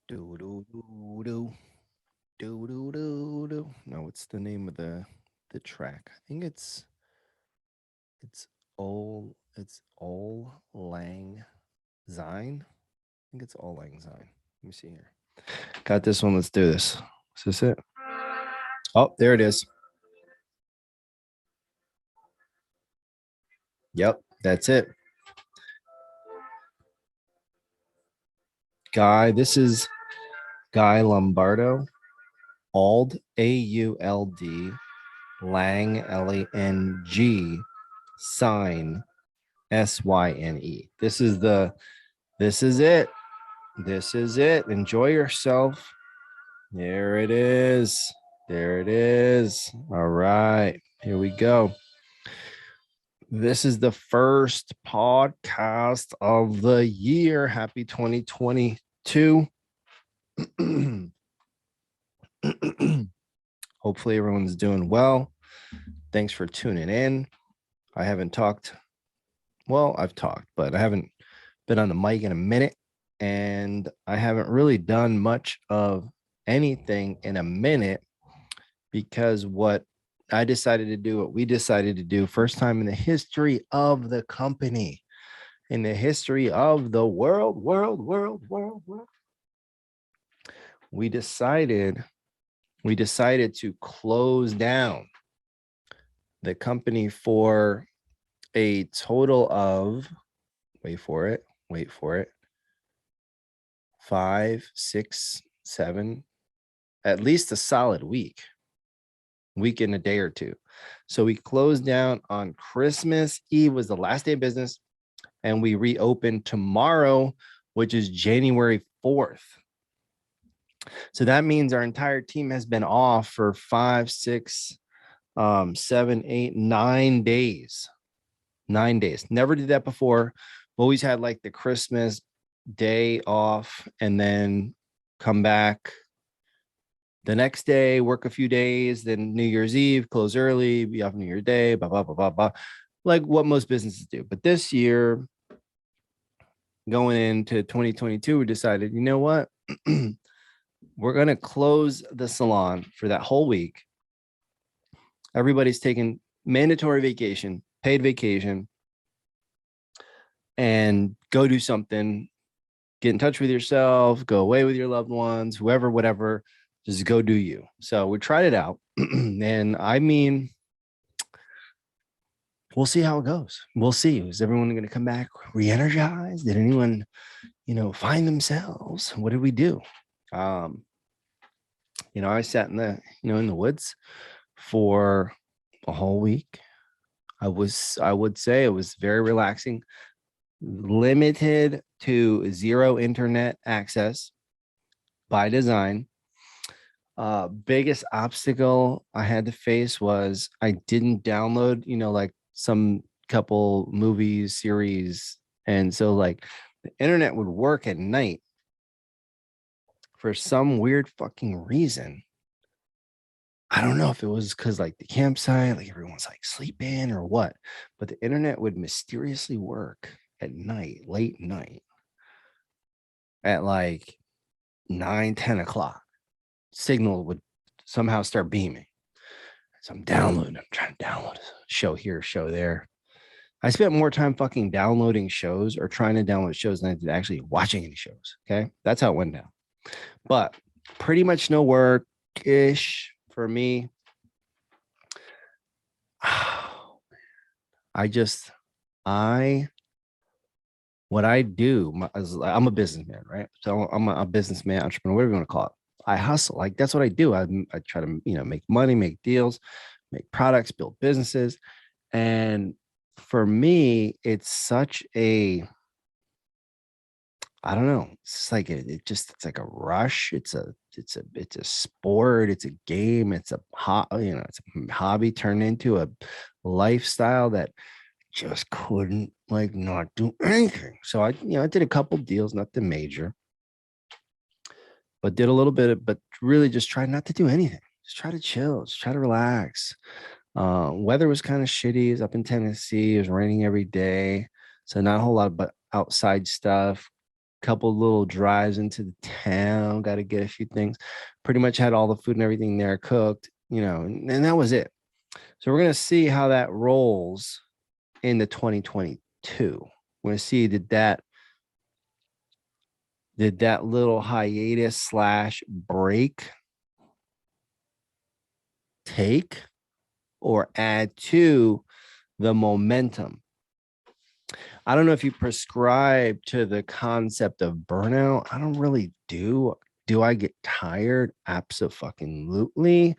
Do do do do do do do do. No, what's the name of the track? I think it's Lang Syne. I think it's All Lang Syne. Let me see here. Got this one. Let's do this. Is this it? Oh, there it is. Yep, that's it. Guy, this is Guy Lombardo. Auld, Lang, Lang, Sign, Syne. This is it. This is it. Enjoy yourself. There it is. There it is. All right. Here we go. This is the first podcast of the year. Happy 2022. Hopefully, everyone's doing well. Thanks for tuning in. I haven't talked. Well, I've talked, but I haven't been on the mic in a minute. And I haven't really done much of anything in a minute because what we decided to do, first time in the history of the company, in the history of the world, we decided to close down the company for a total of, wait for it, 5, 6, 7, at least a solid week in a day or two. So we closed down on Christmas Eve, was the last day of business, and we reopened tomorrow, which is January 4th. So that means our entire team has been off for 5, 6, 7, 8, 9 days. 9 days. Never did that before. Always had like the Christmas day off and then come back the next day, work a few days, then New Year's Eve, close early, be off New Year's Day, blah, blah, blah, blah, blah. Like what most businesses do. But this year, going into 2022, we decided, you know what? We're going to close the salon for that whole week. Everybody's taking mandatory vacation, paid vacation, and go do something. Get in touch with yourself, go away with your loved ones, whoever, whatever. Just go do you. So we tried it out. And I mean, we'll see how it goes. We'll see. Is everyone going to come back re-energized? Did anyone, find themselves? What did we do? I sat in the woods for a whole week. I would say it was very relaxing, limited to zero internet access by design. Biggest obstacle I had to face was I didn't download, like some couple movies, series. And so like the internet would work at night for some weird fucking reason. I don't know if it was because like the campsite, like everyone's like sleeping or what, but the internet would mysteriously work at night, late night, at like 9, 10 o'clock. Signal would somehow start beaming. So I'm trying to download a show here, show there. I spent more time fucking downloading shows or trying to download shows than I did actually watching any shows. Okay. That's how it went down. But pretty much no work ish for me. What I do, I'm a businessman, right? So I'm a businessman, entrepreneur, whatever you want to call it. I hustle. Like that's what I do. I try to, make money, make deals, make products, build businesses. And for me, it's such I don't know. It's like it's like a rush. It's a sport. It's a game. It's a it's a hobby turned into a lifestyle that just couldn't like not do anything. So I did a couple deals, nothing major, but did a little bit but really just tried not to do anything. Just try to chill, just try to relax. Weather was kind of shitty. It was up in Tennessee. It was raining every day. So not a whole lot but outside stuff. couple little drives into the town, got to get a few things. Pretty much had all the food and everything there cooked, and that was it. So we're going to see how that rolls into 2022. We're going to see did that little hiatus slash break take or add to the momentum. I don't know if you prescribe to the concept of burnout. I don't really do. Do I get tired? Absolutely.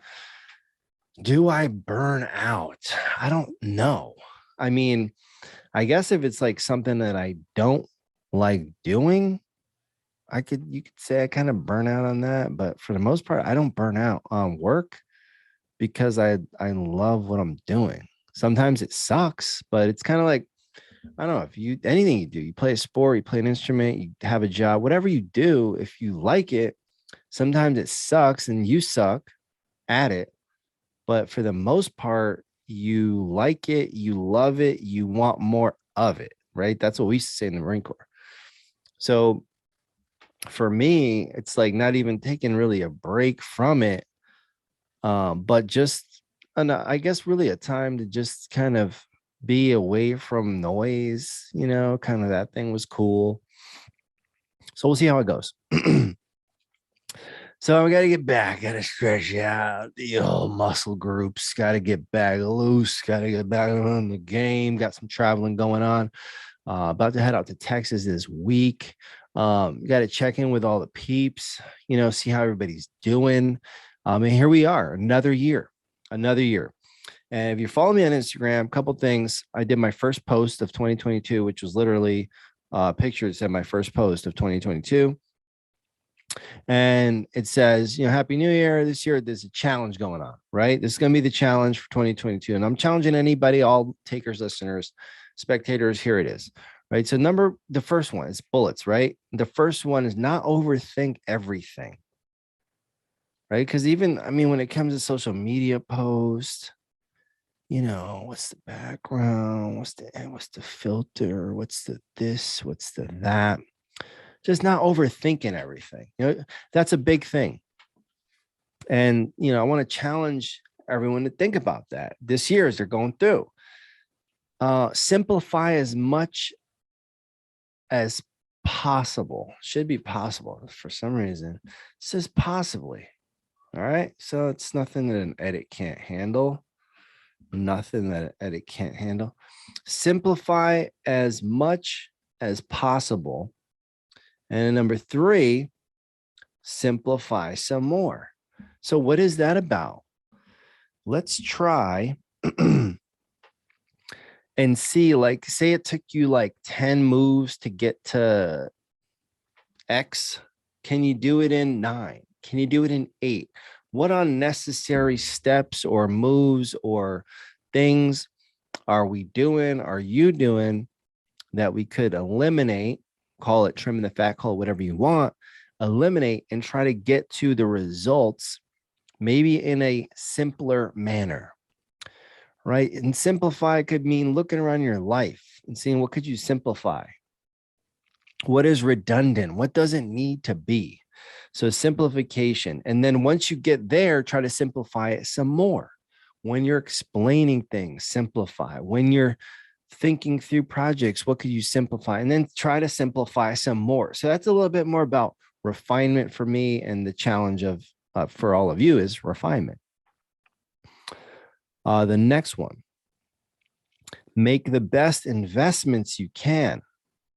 Do I burn out? I don't know. I mean, I guess if it's like something that I don't like doing, you could say I kind of burn out on that. But for the most part, I don't burn out on work because I love what I'm doing. Sometimes it sucks, but it's kind of like, I don't know, if anything you do, you play a sport, you play an instrument, you have a job, whatever you do, if you like it, sometimes it sucks and you suck at it. But for the most part, you like it, you love it, you want more of it, right? That's what we used to say in the Marine Corps. So for me, it's like not even taking really a break from it, but just, I guess, really a time to just kind of be away from noise, kind of that thing was cool. So we'll see how it goes. So I got to get back, got to stretch out the old muscle groups, got to get back loose, got to get back on the game, got some traveling going on. About to head out to Texas this week. Got to check in with all the peeps, see how everybody's doing. And here we are, another year. And if you follow me on Instagram, a couple things. I did my first post of 2022, which was literally pictures of my first post of 2022. And it says, Happy New Year. This year, there's a challenge going on, right? This is going to be the challenge for 2022. And I'm challenging anybody, all takers, listeners, spectators. Here it is, right? So the first one is bullets, right? The first one is not overthink everything, right? Because when it comes to social media posts, what's the background? What's the filter? What's the this? What's the that? Just not overthinking everything. That's a big thing. And, I want to challenge everyone to think about that this year as they're going through. Simplify as much as possible. Should be possible. For some reason, it says possibly. All right. So it's nothing that an edit can't handle. Nothing that an edit can't handle. Simplify as much as possible. And number 3, simplify some more. So what is that about? Let's try and see, like, say it took you like 10 moves to get to X. Can you do it in 9? Can you do it in 8? What unnecessary steps or moves or things are you doing that we could eliminate? Call it trimming the fat, call it whatever you want, eliminate and try to get to the results, maybe in a simpler manner, right? And simplify could mean looking around your life and seeing what could you simplify? What is redundant? What doesn't need to be? So simplification. And then once you get there, try to simplify it some more. When you're explaining things, simplify. When you're thinking through projects, what could you simplify? And then try to simplify some more. So that's a little bit more about refinement for me, and the challenge of for all of you is refinement. The next one, make the best investments you can.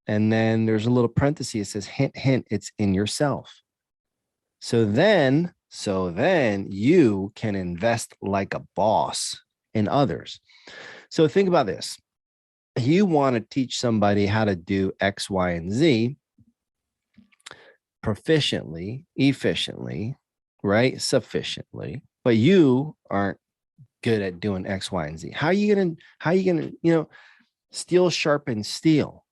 And then there's a little parenthesis. It says, hint, hint, it's in yourself. So then you can invest like a boss in others. So think about this. You want to teach somebody how to do X, Y, and Z proficiently, efficiently, right? Sufficiently, but you aren't good at doing X, Y, and Z. How are you gonna, steel sharpens steel.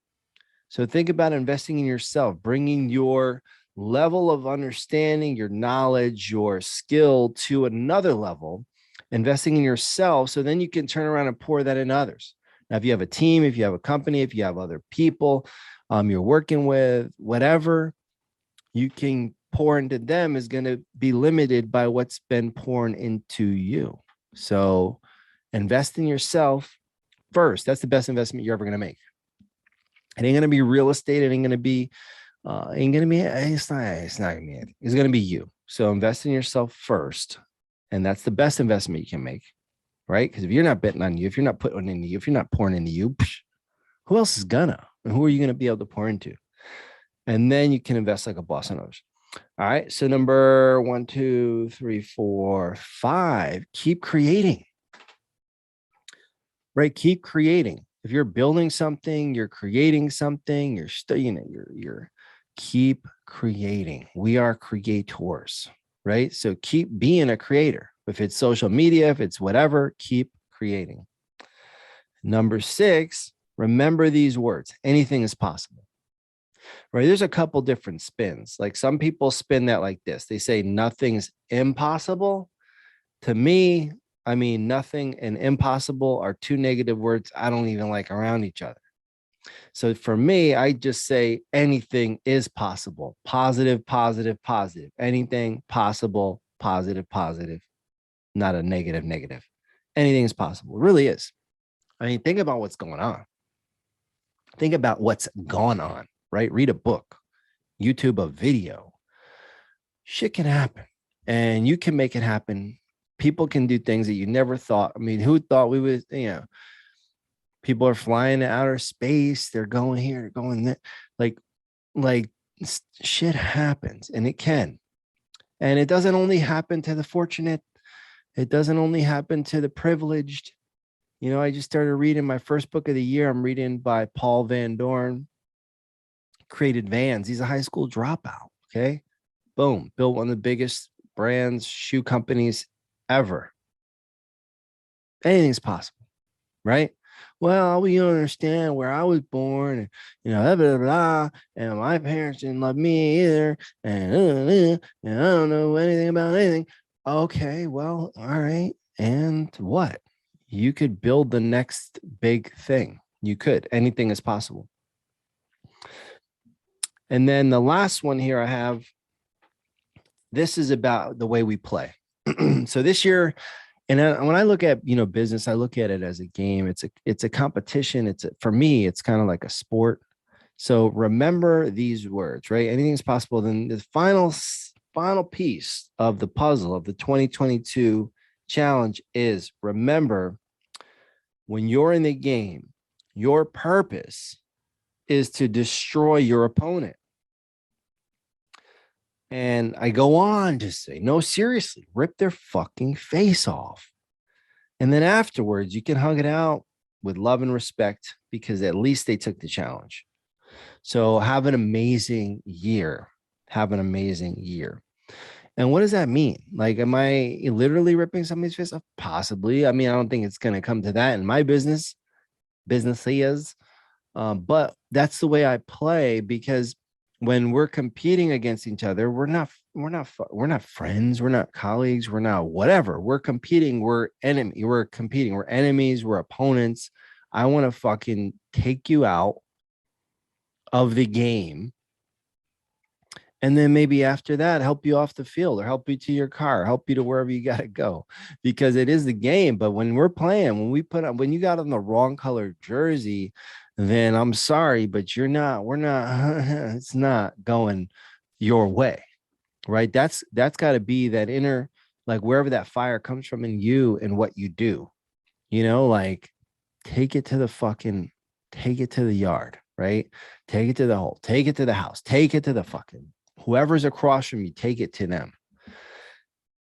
So think about investing in yourself, bringing your level of understanding, your knowledge, your skill to another level, investing in yourself. So then you can turn around and pour that in others. Now, if you have a team, if you have a company, if you have other people, you're working with, whatever you can pour into them is going to be limited by what's been poured into you. So invest in yourself first. That's the best investment you're ever going to make. It ain't going to be real estate. It ain't going to be, it's not going to be anything. It's going to be you. So invest in yourself first. And that's the best investment you can make, right? Because if you're not betting on you, if you're not putting into you, if you're not pouring into you, who else is gonna? And who are you going to be able to pour into? And then you can invest like a boss on others. All right. So number 1, 2, 3, 4, 5, keep creating. Right? Keep creating. If you're building something, you're creating something, you're keep creating. We are creators, right? So keep being a creator. If it's social media, if it's whatever, keep creating. Number 6, remember these words. Anything is possible. Right? There's a couple different spins. Like some people spin that like this. They say nothing's impossible. To me, I mean, nothing and impossible are two negative words I don't even like around each other. So for me, I just say anything is possible. Positive, positive, positive. Anything possible, positive, positive. Not a negative, negative. Anything is possible. It really is. I mean, think about what's going on. Think about what's gone on, right? Read a book, YouTube a video. Shit can happen and you can make it happen. People can do things that you never thought. I mean, who thought we would, people are flying to outer space. They're going here, they're going there. Like shit happens and it can. And it doesn't only happen to the fortunate. It doesn't only happen to the privileged. I just started reading my first book of the year. I'm reading by Paul Van Dorn, Created Vans. He's a high school dropout. Okay. Boom. Built one of the biggest brands, shoe companies ever. Anything's possible, right? Well, we don't understand where I was born, and blah, blah, blah, and my parents didn't love me either, and I don't know anything about anything. Okay, well, all right. And what? You could build the next big thing. You could. Anything is possible. And then the last one here I have, this is about the way we play. So this year, and when I look at business, I look at it as a game. It's a competition. For me, it's kind of like a sport. So remember these words, right? Anything's possible. Then the final piece of the puzzle of the 2022 challenge is remember when you're in the game, your purpose is to destroy your opponent. And I go on to say, no, seriously, rip their fucking face off. And then afterwards, you can hug it out with love and respect because at least they took the challenge. So have an amazing year. Have an amazing year. And what does that mean? Like, am I literally ripping somebody's face off? Possibly. I mean, I don't think it's going to come to that in my business. Business is. But that's the way I play because when we're competing against each other, we're not friends, we're not colleagues, we're not whatever. We're competing, we're competing, we're enemies, we're opponents. I want to fucking take you out of the game. And then maybe after that, help you off the field or help you to your car, help you to wherever you got to go because it is the game. But when we're playing, when you got on the wrong colored jersey, then I'm sorry, but we're not, it's not going your way, right? That's got to be that inner, like wherever that fire comes from in you and what you do, like take it to the yard, right? Take it to the hole, take it to the house, take it to the fucking, whoever's across from you, take it to them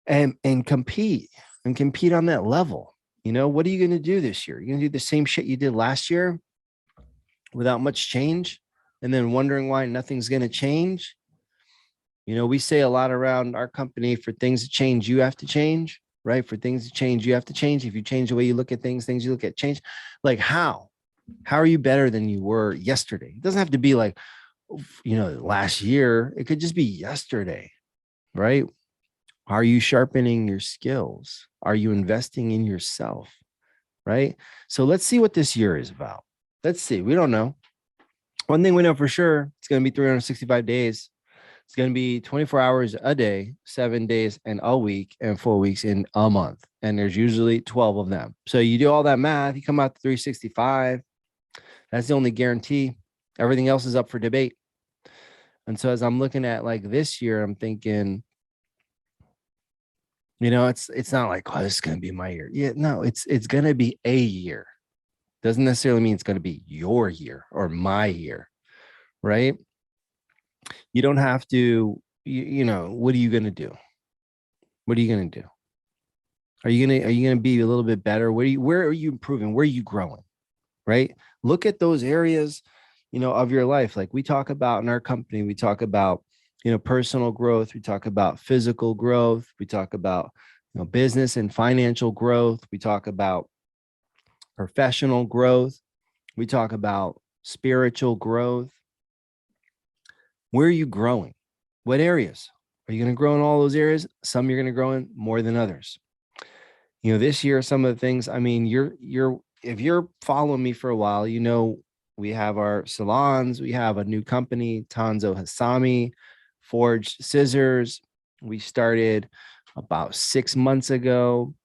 and compete on that level. What are you going to do this year? You're going to do the same shit you did last year without much change and then wondering why nothing's going to change. We say a lot around our company, for things to change, you have to change, right? For things to change, you have to change. If you change the way you look at things you look at change. Like how are you better than you were yesterday? It doesn't have to be like, last year. It could just be yesterday, right? Are you sharpening your skills? Are you investing in yourself? Right? So let's see what this year is about. Let's see. We don't know. One thing we know for sure, it's going to be 365 days. It's going to be 24 hours a day, 7 days in a week, and 4 weeks in a month. And there's usually 12 of them. So you do all that math, you come out to 365. That's the only guarantee. Everything else is up for debate. And so as I'm looking at like this year, I'm thinking, it's not like, oh, this is gonna be my year. Yeah, no, it's gonna be a year. Doesn't necessarily mean it's gonna be your year or my year, right? You don't have to, what are you gonna do? What are you gonna do? Are you gonna be a little bit better? Where are you improving? Where are you growing? Right? Look at those areas, of your life. Like we talk about in our company, we talk about, personal growth. We talk about physical growth. We talk about, business and financial growth. We talk about professional growth. We talk about spiritual growth. Where are you growing? What areas? Are you going to grow in all those areas? Some you're going to grow in more than others. This year, some of the things, I mean, if you're following me for a while, we have our salons, we have a new company, Tanzo Hassami, Forged Scissors. We started about 6 months ago.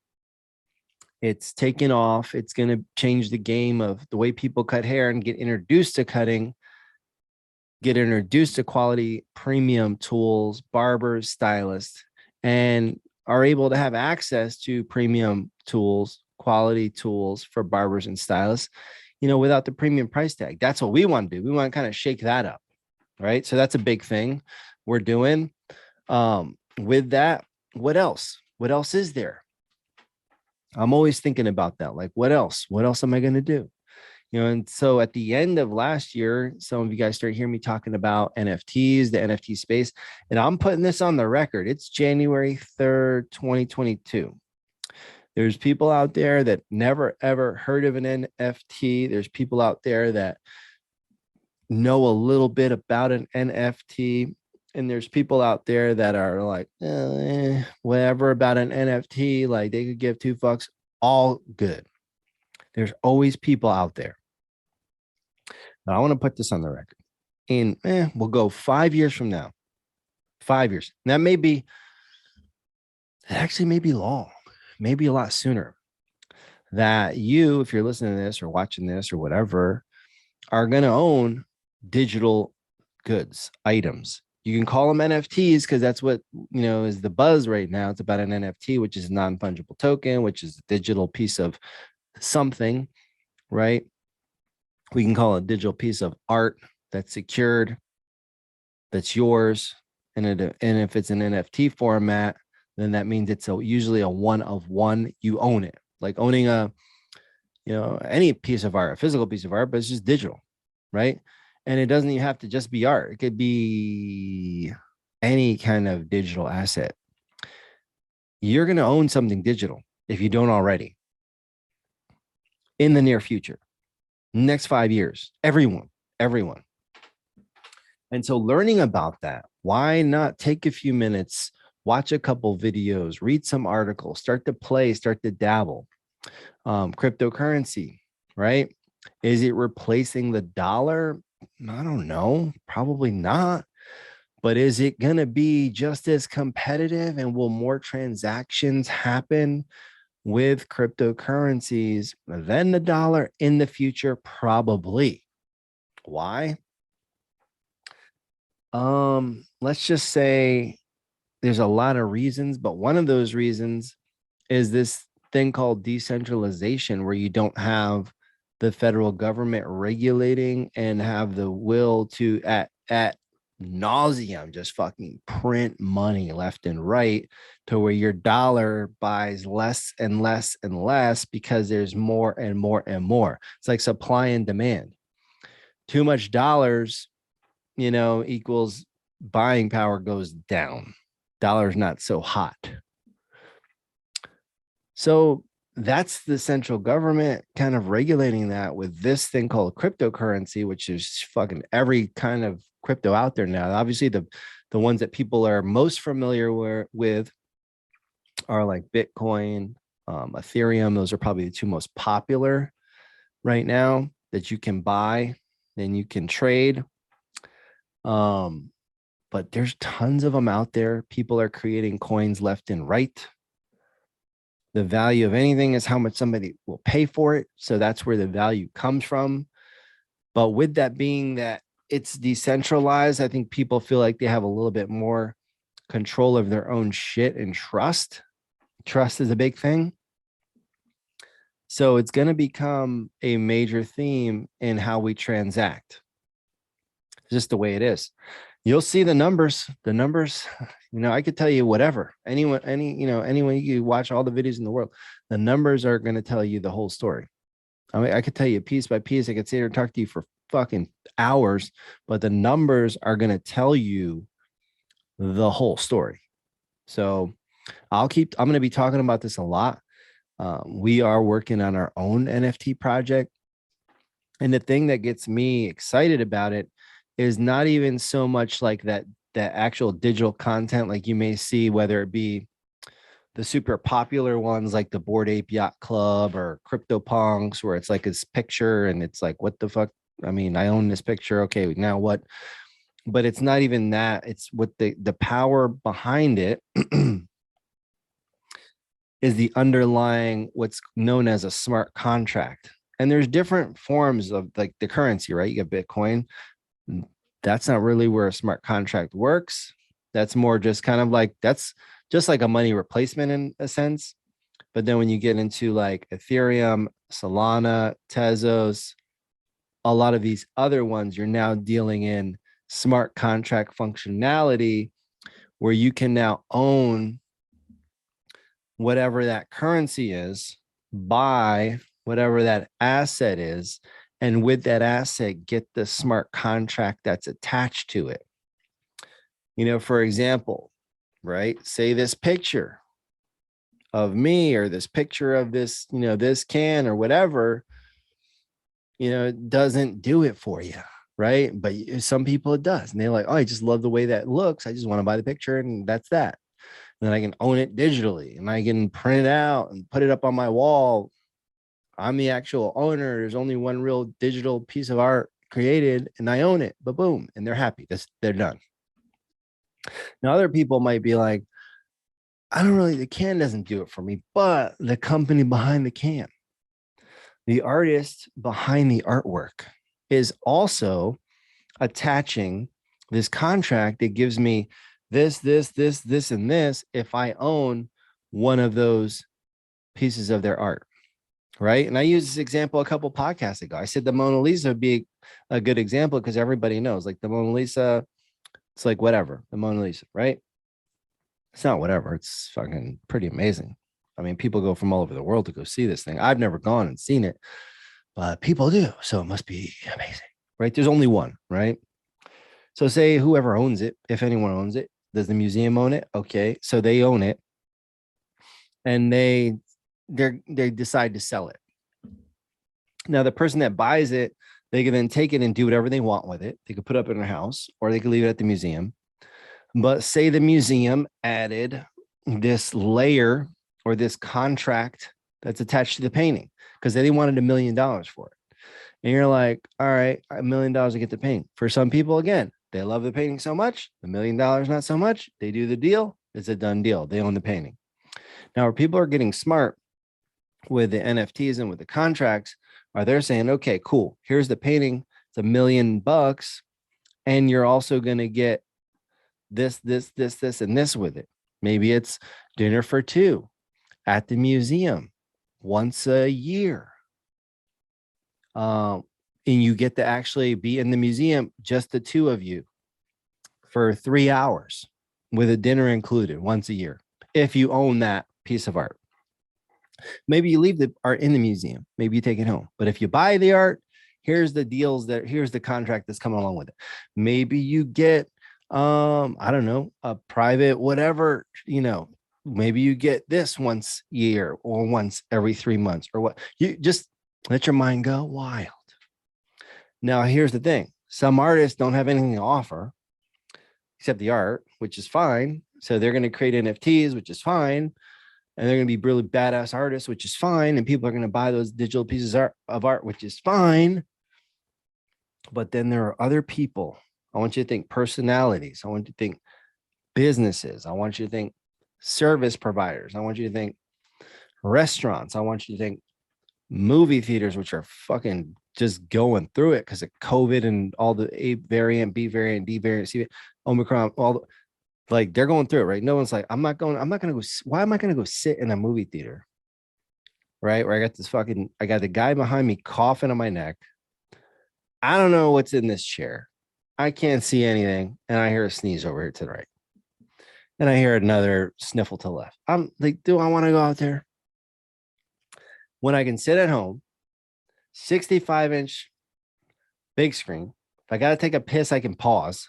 It's taken off. It's going to change the game of the way people cut hair and get introduced to cutting, get introduced to quality premium tools, barbers, stylists, and are able to have access to premium tools, quality tools for barbers and stylists, without the premium price tag. That's what we want to do. We want to kind of shake that up, right? So that's a big thing we're doing. With that, what else? What else is there? I'm always thinking about that. Like, what else? What else am I going to do? And so at the end of last year, some of you guys started hearing me talking about NFTs, the NFT space, and I'm putting this on the record. It's January 3rd, 2022. There's people out there that never, ever heard of an NFT. There's people out there that know a little bit about an NFT. And there's people out there that are like, whatever about an NFT, like they could give two fucks, all good. There's always people out there. But I want to put this on the record. And we'll go 5 years from now. 5 years. That actually may be long, maybe a lot sooner. That you, if you're listening to this or watching this or whatever, are going to own digital goods, items. You can call them NFTs because that's what, is the buzz right now. It's about an NFT, which is a non-fungible token, which is a digital piece of something, right? We can call it a digital piece of art that's secured, that's yours. And if it's an NFT format, then that means it's usually a one of one. You own it, like owning any piece of art, a physical piece of art, but it's just digital, right? And it doesn't even have to just be art. It could be any kind of digital asset. You're going to own something digital if you don't already in the near future, next 5 years, everyone. And so learning about that, why not take a few minutes, watch a couple videos, read some articles, start to play, start to dabble. Cryptocurrency, right? Is it replacing the dollar? I don't know. Probably not. But is it going to be just as competitive, and will more transactions happen with cryptocurrencies than the dollar in the future? Probably. Why? Let's just say there's a lot of reasons, but one of those reasons is this thing called decentralization, where you don't have the federal government regulating and have the will to at nauseum just fucking print money left and right, to where your dollar buys less and less and less because there's more and more and more. It's like supply and demand. Too much dollars, equals buying power goes down. Dollar's not so hot. So that's the central government kind of regulating that with this thing called cryptocurrency, which is fucking every kind of crypto out there now. Obviously, the ones that people are most familiar with are like Bitcoin, Ethereum. Those are probably the two most popular right now that you can buy, then you can trade. But there's tons of them out there. People are creating coins left and right. The value of anything is how much somebody will pay for it. So that's where the value comes from. But with that being that it's decentralized, I think people feel like they have a little bit more control of their own shit and trust. Trust is a big thing. So it's going to become a major theme in how we transact. It's just the way it is. You'll see the numbers, I could tell you whatever, anyone you could watch all the videos in the world. The numbers are going to tell you the whole story. I mean, I could tell you piece by piece. I could sit here and talk to you for fucking hours, but the numbers are going to tell you the whole story. So I'm going to be talking about this a lot. We are working on our own NFT project. And the thing that gets me excited about it is not even so much like that actual digital content, like you may see, whether it be the super popular ones like the Bored Ape Yacht Club or CryptoPunks, where it's like his picture and it's like, what the fuck? I mean, I own this picture. Okay, now what? But it's not even that. It's what the power behind it is the underlying what's known as a smart contract. And there's different forms of like the currency, right? You got Bitcoin. That's not really where a smart contract works. That's more just kind of like, that's just like a money replacement in a sense. But then when you get into like Ethereum, Solana, Tezos, a lot of these other ones, you're now dealing in smart contract functionality where you can now own whatever that currency is, buy whatever that asset is, and with that asset, get the smart contract that's attached to it. For example, right? Say this picture of me or this picture of this, this can or whatever, it doesn't do it for you, right? But some people it does. And they're like, oh, I just love the way that looks. I just want to buy the picture and that's that. And then I can own it digitally and I can print it out and put it up on my wall. I'm the actual owner. There's only one real digital piece of art created and I own it, but boom, and they're happy. They're done. Now, other people might be like, the can doesn't do it for me, but the company behind the can, the artist behind the artwork is also attaching this contract that gives me this, and this if I own one of those pieces of their art. Right. And I used this example a couple podcasts ago. I said the Mona Lisa would be a good example because everybody knows like the Mona Lisa, it's like whatever, the Mona Lisa, right? It's not whatever. It's fucking pretty amazing. I mean, people go from all over the world to go see this thing. I've never gone and seen it, but people do. So it must be amazing, right? There's only one, right? So say whoever owns it, if anyone owns it, does the museum own it? Okay. So they own it and they decide to sell it. Now, the person that buys it, they can then take it and do whatever they want with it. They could put it up in their house or they could leave it at the museum. But say the museum added this layer or this contract that's attached to the painting because they wanted $1 million for it. And you're like, all right, $1 million to get the painting. For some people, again, they love the painting so much, $1 million, not so much. They do the deal. It's a done deal. They own the painting. Now, where people are getting smart with the NFTs and with the contracts, are they're saying, okay, cool. Here's the painting. It's $1 million. And you're also going to get this, and this with it. Maybe it's dinner for two at the museum once a year. And you get to actually be in the museum, just the two of you for 3 hours with a dinner included once a year. If you own that piece of art, maybe you leave the art in the museum, maybe you take it home. But if you buy the art, here's the deals here's the contract that's coming along with it. Maybe you get, I don't know, a private, whatever, maybe you get this once a year or once every 3 months or what. You just let your mind go wild. Now, here's the thing. Some artists don't have anything to offer except the art, which is fine. So they're going to create NFTs, which is fine. And they're going to be really badass artists, which is fine. And people are going to buy those digital pieces of art, which is fine. But then there are other people. I want you to think personalities. I want you to think businesses. I want you to think service providers. I want you to think restaurants. I want you to think movie theaters, which are fucking just going through it because of COVID and all the A variant, B variant, D variant, C variant, Omicron, all the, like they're going through it, right? No one's like, I'm not going to go. Why am I going to go sit in a movie theater? Right. Where I got the guy behind me coughing on my neck. I don't know what's in this chair. I can't see anything. And I hear a sneeze over here to the right. And I hear another sniffle to the left. I'm like, do I want to go out there? When I can sit at home, 65-inch big screen. If I got to take a piss, I can pause.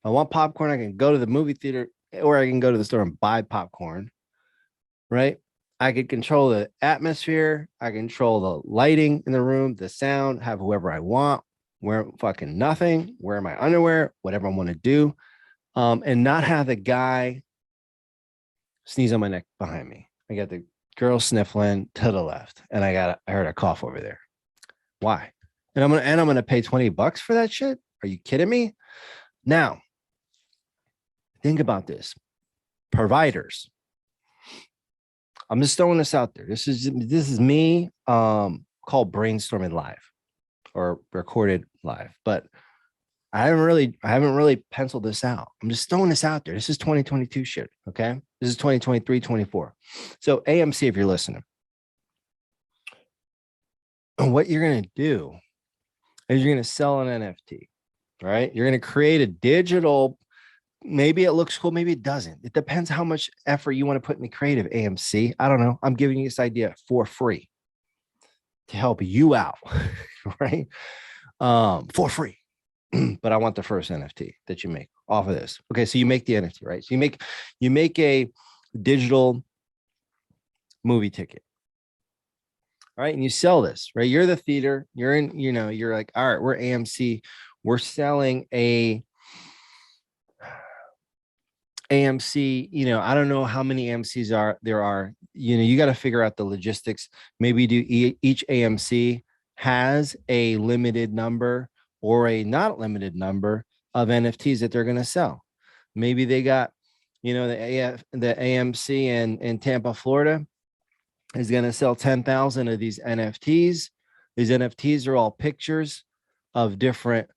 If I want popcorn, I can go to the movie theater or I can go to the store and buy popcorn. Right. I can control the atmosphere. I control the lighting in the room, the sound, have whoever I want, wear fucking nothing, wear my underwear, whatever I want to do, and not have the guy sneeze on my neck behind me. I got the girl sniffling to the left, and I heard a cough over there. Why? And I'm gonna pay $20 for that shit? Are you kidding me? Now, think about this. Providers. I'm just throwing this out there. This is me called brainstorming live or recorded live, but I haven't really penciled this out. I'm just throwing this out there. This is 2022 shit. Okay. This is 2023, 24. So AMC, if you're listening, what you're going to do is you're going to sell an NFT, right? You're going to create a digital. Maybe it looks cool. Maybe it doesn't. It depends how much effort you want to put in the creative, AMC. I don't know. I'm giving you this idea for free to help you out, right? For free. But I want the first NFT that you make off of this. Okay, so you make the NFT, right? So you make a digital movie ticket. All right, and you sell this, right? You're the theater. You're like, all right, we're AMC. We're selling a AMC, I don't know how many AMCs there are. You got to figure out the logistics. Maybe each AMC has a limited number or a not limited number of NFTs that they're going to sell. Maybe they got, the AMC in Tampa, Florida is going to sell 10,000 of these NFTs. These NFTs are all pictures of different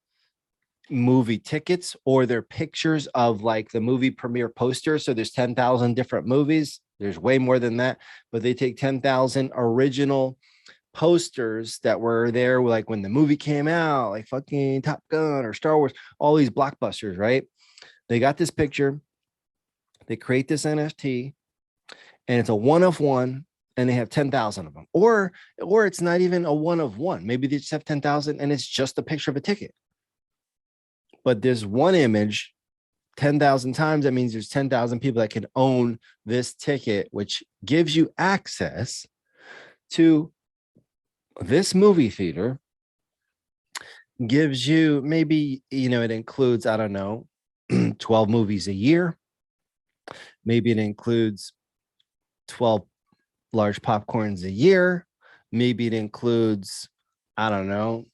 movie tickets, or they're pictures of like the movie premiere poster. So there's 10,000 different movies. There's way more than that, but they take 10,000 original posters that were there like when the movie came out, like fucking Top Gun or Star Wars, all these blockbusters, right? They got this picture, they create this NFT, and it's a one of one, and they have 10,000 of them. Or it's not even a one of one. Maybe they just have 10,000 and it's just a picture of a ticket. But there's one image 10,000 times. That means there's 10,000 people that can own this ticket, which gives you access to this movie theater. Gives you maybe, it includes, I don't know, 12 movies a year. Maybe it includes 12 large popcorns a year. Maybe it includes, I don't know,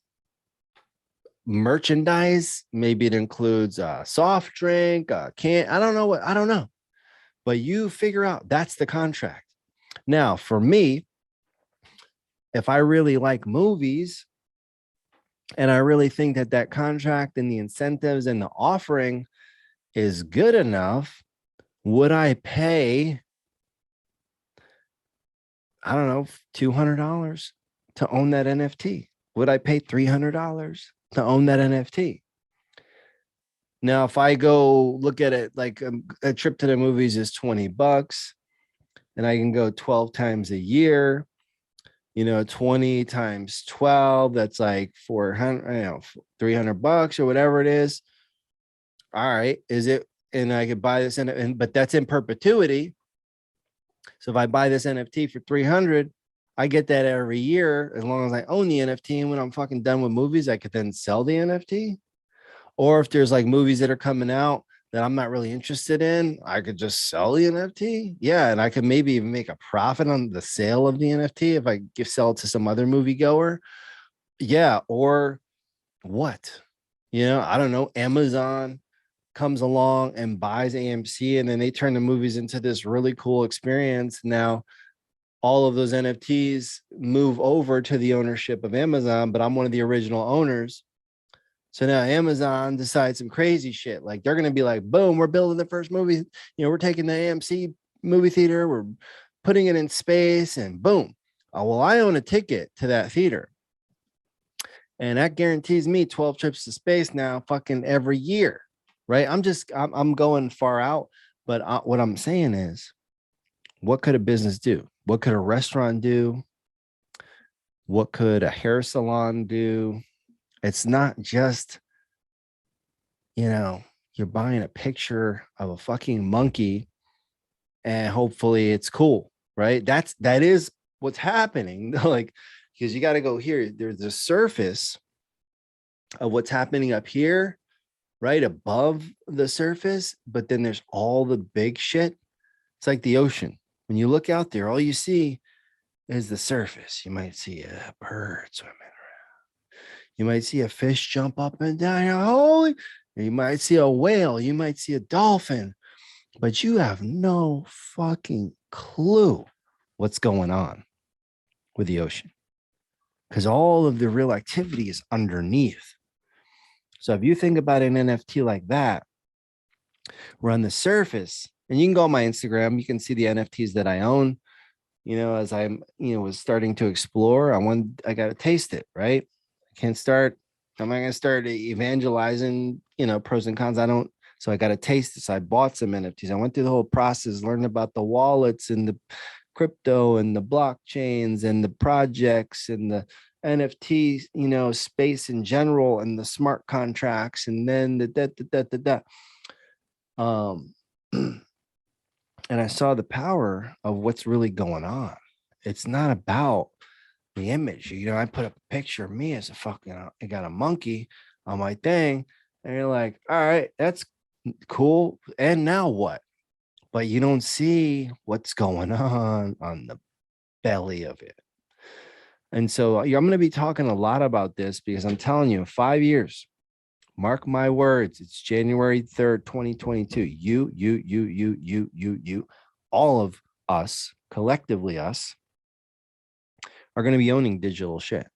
merchandise. Maybe it includes a soft drink, I don't know, but you figure out. That's the contract. Now for me, if I really like movies and I really think that contract and the incentives and the offering is good enough, would I pay, I don't know, $200 to own that NFT? Would I pay $300 to own that NFT? Now, if I go look at it like a trip to the movies is $20 and I can go 12 times a year, 20 times 12, that's like 400, $300 or whatever it is. All right. Is it, and I could buy this but that's in perpetuity. So if I buy this NFT for 300, I get that every year as long as I own the NFT. And when I'm fucking done with movies, I could then sell the NFT. Or if there's like movies that are coming out that I'm not really interested in, I could just sell the NFT. Yeah. And I could maybe even make a profit on the sale of the NFT if I sell it to some other moviegoer. Yeah. Or what? I don't know. Amazon comes along and buys AMC, and then they turn the movies into this really cool experience. Now all of those NFTs move over to the ownership of Amazon, but I'm one of the original owners. So now Amazon decides some crazy shit. Like they're going to be like, boom, we're building the first movie. We're taking the AMC movie theater, we're putting it in space, and boom. Oh, well, I own a ticket to that theater. And that guarantees me 12 trips to space now, fucking every year. Right. I'm going far out. But what I'm saying is, what could a business do? What could a restaurant do? What could a hair salon do? It's not just, you're buying a picture of a fucking monkey and hopefully it's cool, right? That is what's happening. Like, because you got to go here. There's a surface of what's happening up here, right above the surface, but then there's all the big shit. It's like the ocean. When you look out there, all you see is the surface. You might see a bird swimming around. You might see a fish jump up and down. Holy! You might see a whale. You might see a dolphin, but you have no fucking clue what's going on with the ocean, because all of the real activity is underneath. So if you think about an NFT like that, we're on the surface, and you can go on my Instagram, you can see the NFTs that I own. As I'm, was starting to explore, I got to taste it, right? I'm not going to start evangelizing, pros and cons. So I got to taste this. I bought some NFTs. I went through the whole process, learned about the wallets and the crypto and the blockchains and the projects and the NFT, space in general, and the smart contracts, and then the and I saw the power of what's really going on. It's not about the image. I put up a picture of me as I got a monkey on my thing, and you're like, all right, that's cool. And now what? But you don't see what's going on the belly of it. And so I'm going to be talking a lot about this, because I'm telling you, 5 years, mark my words, it's January 3rd, 2022. You, all of us, collectively us, are going to be owning digital shit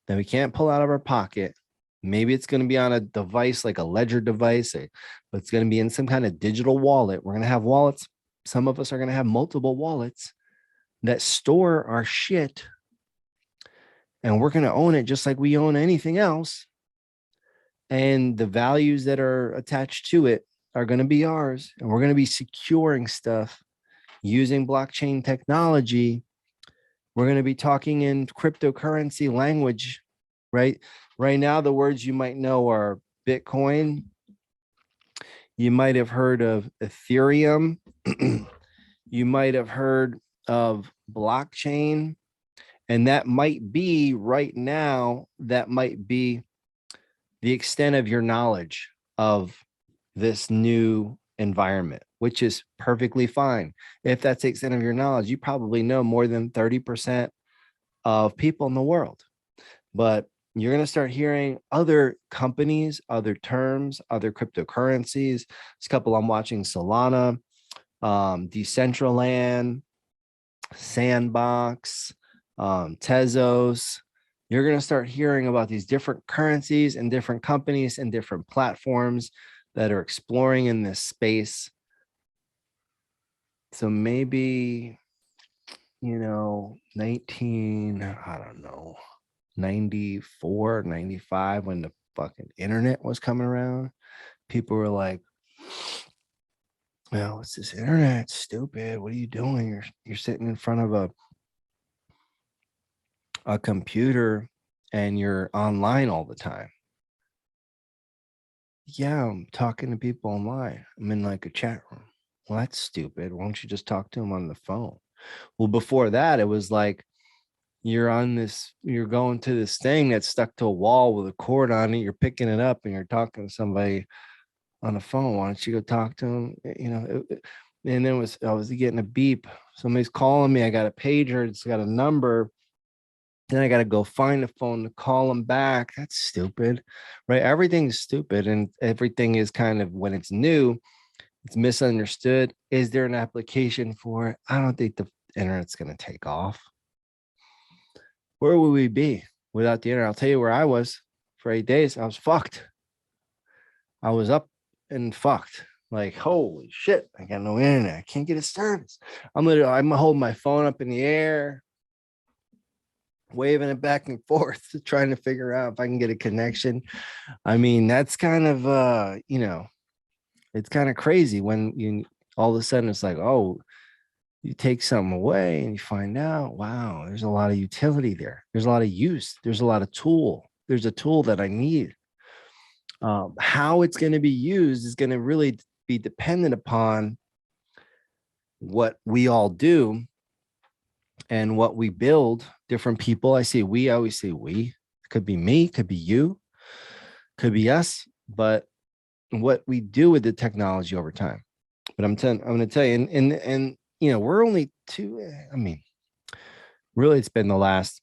that we can't pull out of our pocket. Maybe it's going to be on a device like a ledger device, but it's going to be in some kind of digital wallet. We're going to have wallets. Some of us are going to have multiple wallets that store our shit, and we're going to own it just like we own anything else. And the values that are attached to it are going to be ours. And we're going to be securing stuff using blockchain technology. We're going to be talking in cryptocurrency language, right? Right now, the words you might know are Bitcoin. You might have heard of Ethereum. You might have heard of blockchain. And that might be right now, that might be the extent of your knowledge of this new environment, which is perfectly fine. If that's the extent of your knowledge, you probably know more than 30% of people in the world. But you're going to start hearing other companies, other terms, other cryptocurrencies. This couple I'm watching, Solana, Decentraland, Sandbox, Tezos. You're going to start hearing about these different currencies and different companies and different platforms that are exploring in this space. So maybe, 94, 95, when the fucking internet was coming around, people were like, well, what's this internet? It's stupid. What are you doing? You're sitting in front of a computer and you're online all the time. Yeah, I'm talking to people online. I'm in like a chat room. Well, that's stupid. Why don't you just talk to them on the phone? Well, before that, it was like you're going to this thing that's stuck to a wall with a cord on it. You're picking it up and you're talking to somebody on the phone. Why don't you go talk to them? And then I was getting a beep. Somebody's calling me. I got a pager. It's got a number. Then I got to go find the phone to call them back. That's stupid, right? Everything's stupid, and everything is kind of, when it's new, it's misunderstood. Is there an application for it? I don't think the internet's going to take off. Where would we be without the internet? I'll tell you where I was for 8 days. I was fucked. I was up and fucked. Like, holy shit, I got no internet. I can't get a service. I'm holding my phone up in the air, waving it back and forth, trying to figure out if I can get a connection. I mean, that's kind of it's kind of crazy when you all of a sudden it's like, oh, you take something away and you find out, wow, there's a lot of utility there. There's a lot of use. There's a lot of tool. There's a tool that I need. How it's going to be used is going to really be dependent upon what we all do and what we build. Different people. I always say we. It could be me, could be you, could be us, but what we do with the technology over time. But I'm going to tell you, and we're only two. I mean, really, it's been the last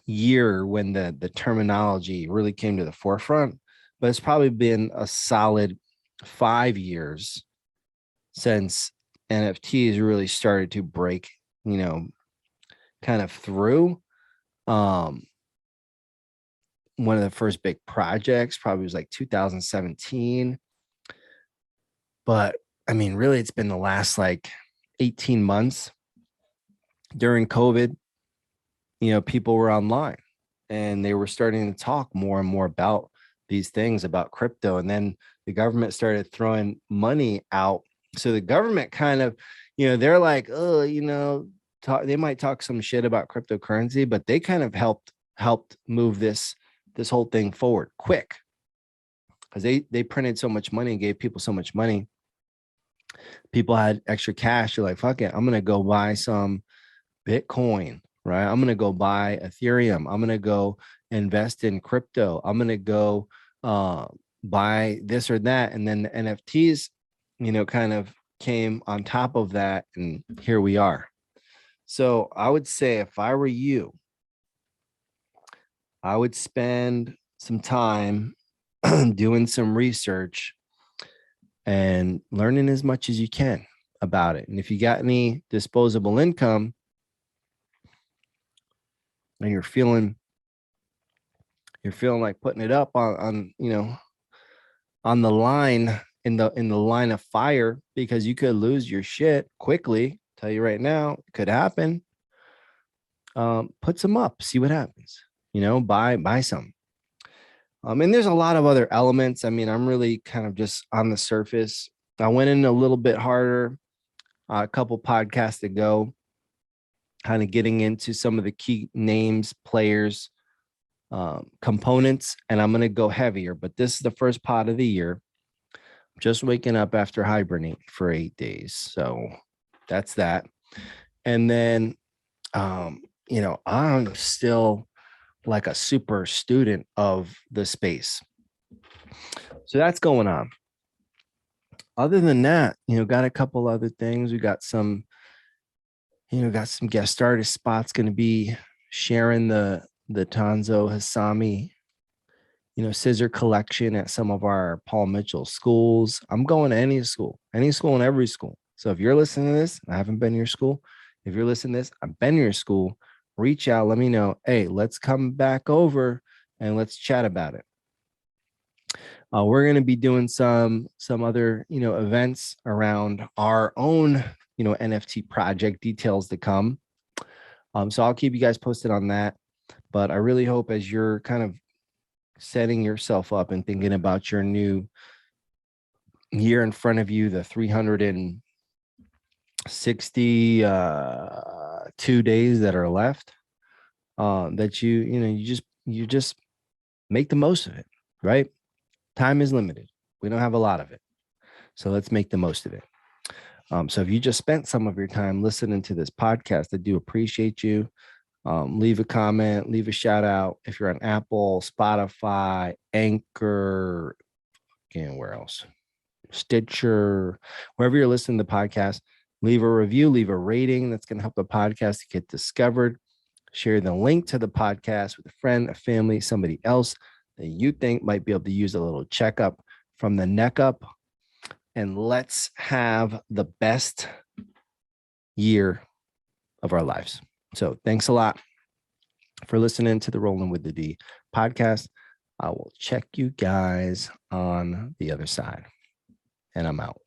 year when the terminology really came to the forefront, but it's probably been a solid 5 years since NFTs really started to break, kind of through. One of the first big projects probably was like 2017. But I mean, really, it's been the last like 18 months during COVID. People were online and they were starting to talk more and more about these things, about crypto. And then the government started throwing money out. So the government kind of, they're like, oh, they might talk some shit about cryptocurrency, but they kind of helped move this whole thing forward quick, because they printed so much money and gave people so much money. People had extra cash. You're like, fuck it, I'm gonna go buy some Bitcoin, right? I'm gonna go buy Ethereum. I'm gonna go invest in crypto. I'm gonna go buy this or that. And then the NFTs, kind of came on top of that, and here we are. So I would say, if I were you, I would spend some time doing some research and learning as much as you can about it. And if you got any disposable income and you're feeling like putting it up on on the line, in the line of fire, because you could lose your shit quickly. Tell you right now, it could happen. Put some up, see what happens. Buy some. And there's a lot of other elements. I mean, I'm really kind of just on the surface. I went in a little bit harder a couple podcasts ago, kind of getting into some of the key names, players, components, and I'm going to go heavier. But this is the first pod of the year. I'm just waking up after hibernate for 8 days. So that's that. And then, I'm still like a super student of the space. So that's going on. Other than that, got a couple other things. We got some, got some guest artist spots going to be sharing the Tanzo Hassami, scissor collection at some of our Paul Mitchell schools. I'm going to any school and every school. So if you're listening to this, I haven't been to your school. If you're listening to this, I've been to your school. Reach out, let me know. Hey, let's come back over and let's chat about it. We're going to be doing some other, events around our own, NFT project, details to come. So I'll keep you guys posted on that. But I really hope, as you're kind of setting yourself up and thinking about your new year in front of you, the 362 days that are left, that you just make the most of it, right? Time is limited. We don't have a lot of it. So let's make the most of it. So if you just spent some of your time listening to this podcast, I do appreciate you. Leave a comment, leave a shout out. If you're on Apple, Spotify, Anchor, again, where else? Stitcher, wherever you're listening to the podcast, leave a review, leave a rating. That's going to help the podcast get discovered. Share the link to the podcast with a friend, a family, somebody else that you think might be able to use a little checkup from the neck up. And let's have the best year of our lives. So thanks a lot for listening to the Rolling with the D podcast. I will check you guys on the other side. And I'm out.